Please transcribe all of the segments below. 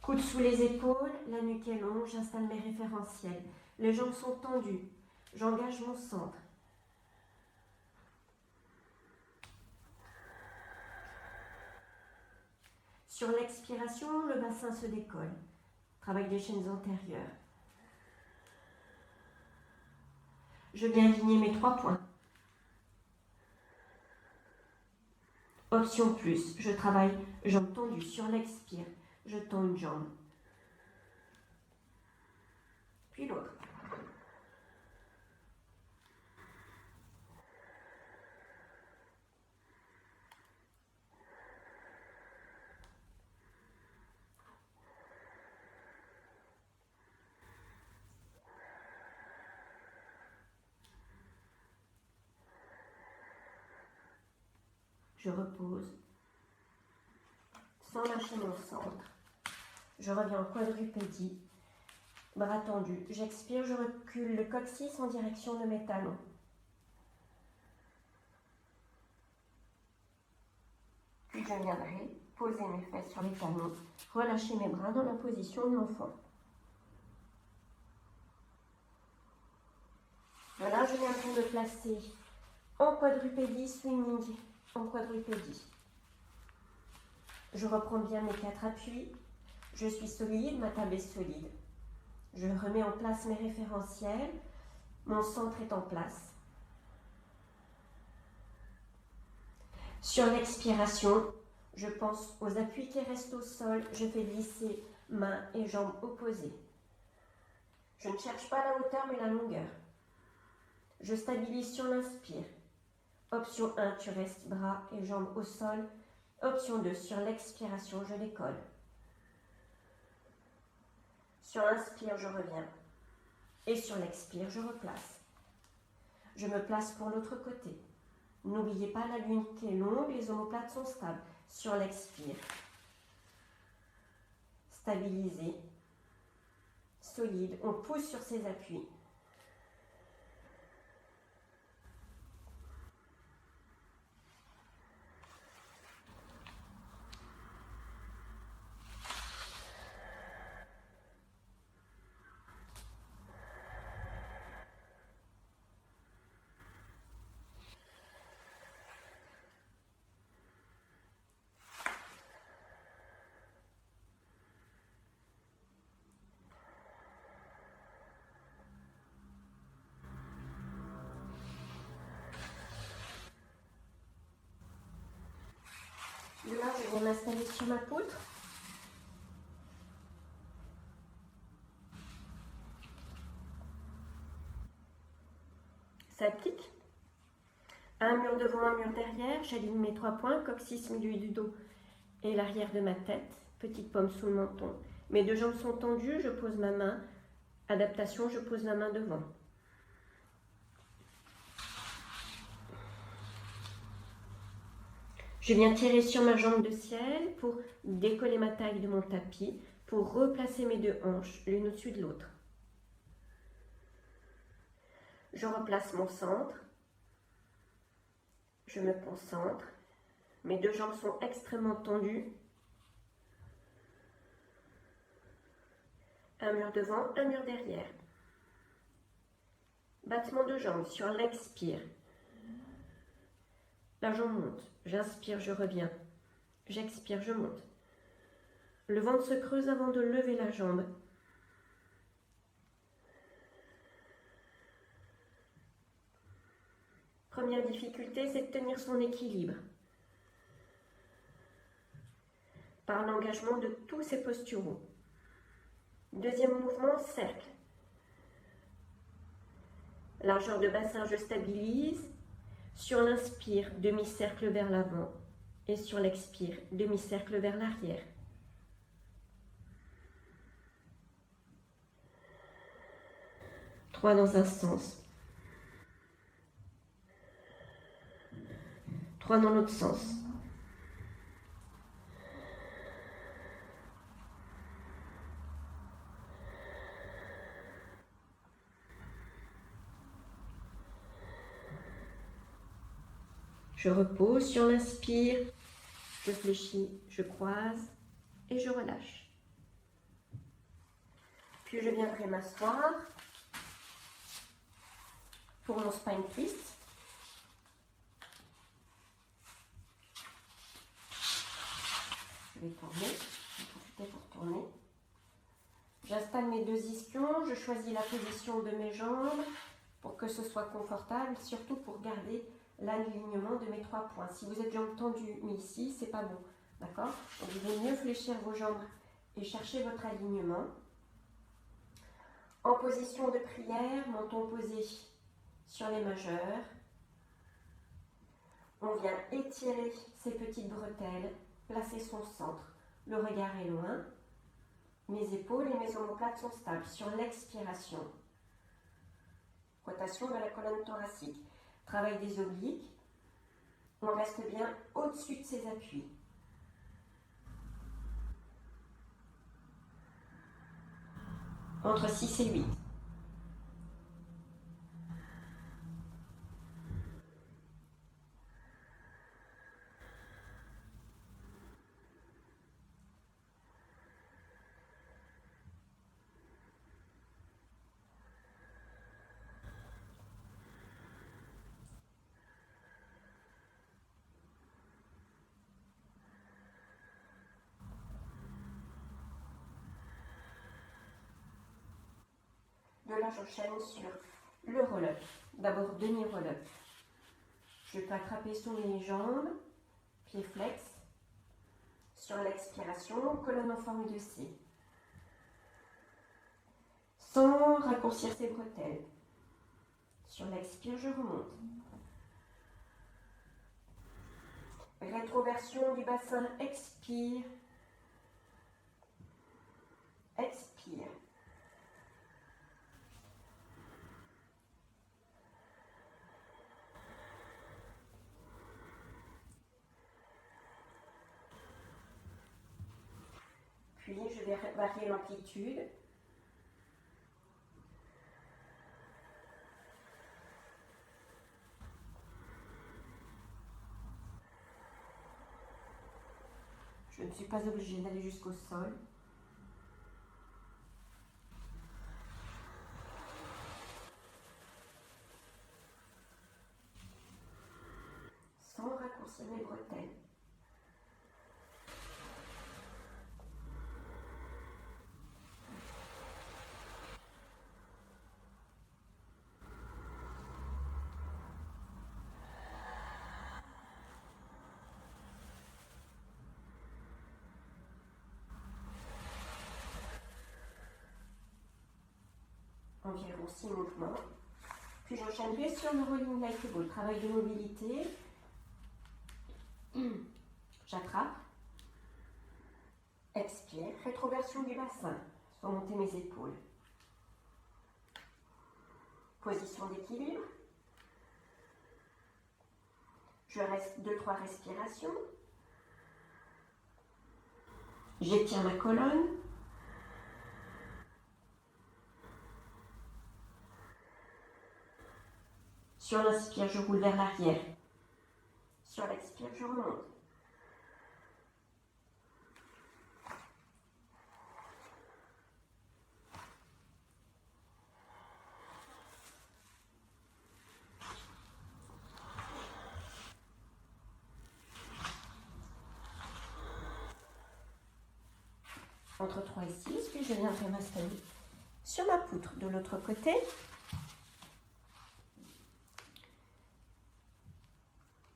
Coudes sous les épaules, la nuque est longue, j'installe mes référentiels. Les jambes sont tendues. J'engage mon centre. Sur l'expiration, le bassin se décolle. Travail des chaînes antérieures. Je viens aligner mes 3 points. Option plus, je travaille jambes tendues sur l'expire. Je tends une jambe. Puis l'autre. Je repose, sans lâcher mon centre. Je reviens en quadrupédie, bras tendus. J'expire, je recule le coccyx en direction de mes talons. Puis je viendrai poser mes fesses sur les talons, relâcher mes bras dans la position de l'enfant. Voilà, je viens de me placer en quadrupédie, swinging, en quadrupédie. Je reprends bien mes 4 appuis. Je suis solide, ma table est solide. Je remets en place mes référentiels. Mon centre est en place. Sur l'expiration, je pense aux appuis qui restent au sol. Je fais glisser mains et jambes opposées. Je ne cherche pas la hauteur mais la longueur. Je stabilise sur l'inspire. Option 1, tu restes bras et jambes au sol. Option 2, sur l'expiration, je décolle. Sur l'inspire, je reviens. Et sur l'expire, je replace. Je me place pour l'autre côté. N'oubliez pas, la lune qui est longue, les omoplates sont stables. Sur l'expire. Stabilisé. Solide. On pousse sur ses appuis. Là, je vais m'installer sur ma poutre. Ça pique. Un mur devant, un mur derrière. J'aligne mes 3 points, coccyx, milieu du dos et l'arrière de ma tête. Petite paume sous le menton. Mes 2 jambes sont tendues, je pose ma main. Adaptation, je pose la main devant. Je viens tirer sur ma jambe de ciel pour décoller ma taille de mon tapis, pour replacer mes 2 hanches l'une au-dessus de l'autre. Je replace mon centre. Je me concentre. Mes 2 jambes sont extrêmement tendues. Un mur devant, un mur derrière. Battement de jambes sur l'expire. La jambe monte. J'inspire, je reviens. J'expire, je monte. Le ventre se creuse avant de lever la jambe. Première difficulté, c'est de tenir son équilibre. Par l'engagement de tous ces posturaux. Deuxième mouvement, cercle. Largeur de bassin, je stabilise. Sur l'inspire, demi-cercle vers l'avant. Et sur l'expire, demi-cercle vers l'arrière. Trois dans un sens. 3 dans l'autre sens. Je repose sur l'inspire, je fléchis, je croise et je relâche. Puis je viendrai m'asseoir pour mon spine twist. Je vais tourner, je vais profiter pour tourner. J'installe mes deux ischions, je choisis la position de mes jambes pour que ce soit confortable, surtout pour garder l'alignement de mes 3 points. Si vous êtes jambes tendues, mais ici, c'est pas bon, d'accord? Donc, il vaut mieux fléchir vos jambes et chercher votre alignement. En position de prière, menton posé sur les majeurs. On vient étirer ses petites bretelles, placer son centre. Le regard est loin. Mes épaules et mes omoplates sont stables. Sur l'expiration, rotation de la colonne thoracique. Travail des obliques. On reste bien au-dessus de ses appuis. Entre 6 et 8. De là, j'enchaîne sur le roll-up. D'abord, demi-roll-up. Je peux attraper sous mes jambes, pieds flex. Sur l'expiration, colonne en forme de C. Sans raccourcir ses bretelles. Sur l'expire, je remonte. Rétroversion du bassin, expire. Expire. Puis je vais varier l'amplitude. Je ne suis pas obligée d'aller jusqu'au sol. Sans raccourcir mes bretelles. Environ 6 mouvements. Puis j'enchaîne bien sur le rolling like a ball, travail de mobilité. J'attrape. Expire. Rétroversion du bassin. Sans monter mes épaules. Position d'équilibre. Je reste 2-3 respirations. J'étire ma colonne. Sur l'inspire, je roule vers l'arrière. Sur l'expire, je remonte. Entre 3 et 6, puis je viendrai m'installer sur ma poutre de l'autre côté.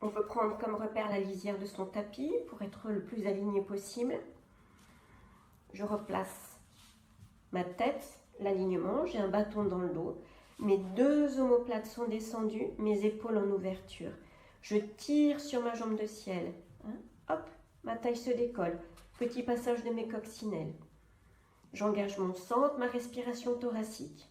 On peut prendre comme repère la lisière de son tapis pour être le plus aligné possible. Je replace ma tête, l'alignement, j'ai un bâton dans le dos. Mes 2 omoplates sont descendues, mes épaules en ouverture. Je tire sur ma jambe de ciel. Hop, ma taille se décolle. Petit passage de mes coccinelles. J'engage mon centre, ma respiration thoracique.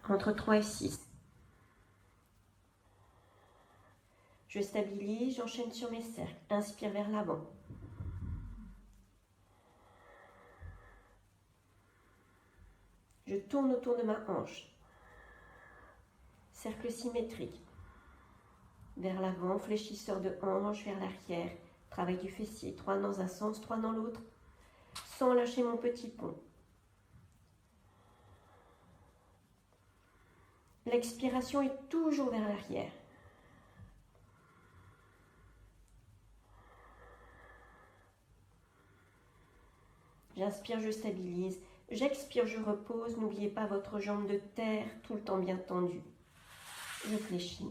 Entre 3 et 6. Je stabilise, j'enchaîne sur mes cercles. Inspire vers l'avant. Je tourne autour de ma hanche. Cercle symétrique. Vers l'avant, fléchisseur de hanche, vers l'arrière. Travail du fessier. 3 dans un sens, 3 dans l'autre. Sans lâcher mon petit pont. L'expiration est toujours vers l'arrière. J'inspire, je stabilise. J'expire, je repose. N'oubliez pas votre jambe de terre, tout le temps bien tendue. Je fléchis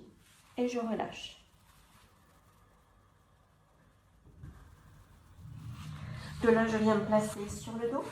et je relâche. De là, je viens me placer sur le dos.